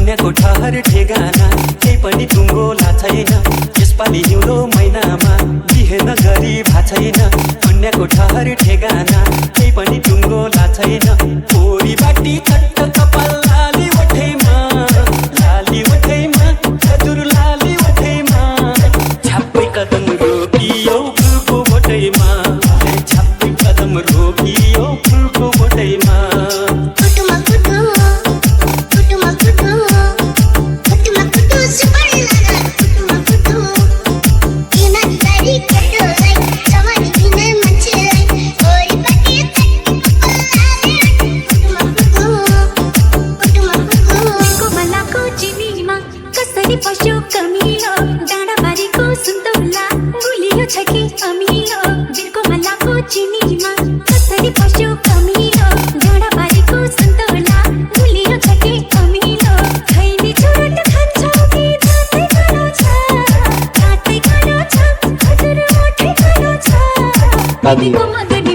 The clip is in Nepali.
अन्यको ठहर ठेगाना केही पनि टुङ्गो छैन। यसपालि हिउँदो महिनामा बिहे नगरी छैन। अन्यको ठहर ठेगाना केही पनि टुङ्गो छैन। पोरी बाटी चट्ट कपाल लाली ओठैमा, लाली ओठैमा, हजुर लाली ओठैमा। छाप्पै कदम रोकियो फुलको बोटैमा, छाप्पै कदम रोकियो फुलको बोटैमा। पशु कमिलो डाँडाबारीको सुन्तोला गुलियो छ कि अमिलो। बिर्को मल्लाको चिनीमा कसरी पशु कमिलो डाँडाबारीको सुन्तोला गुलियो छ कि अमिलो। खैनी चुरोट खान्छौ कि दाँतै कालो छ, दाँतै कालो छ, हजुर ओठै कालो छ।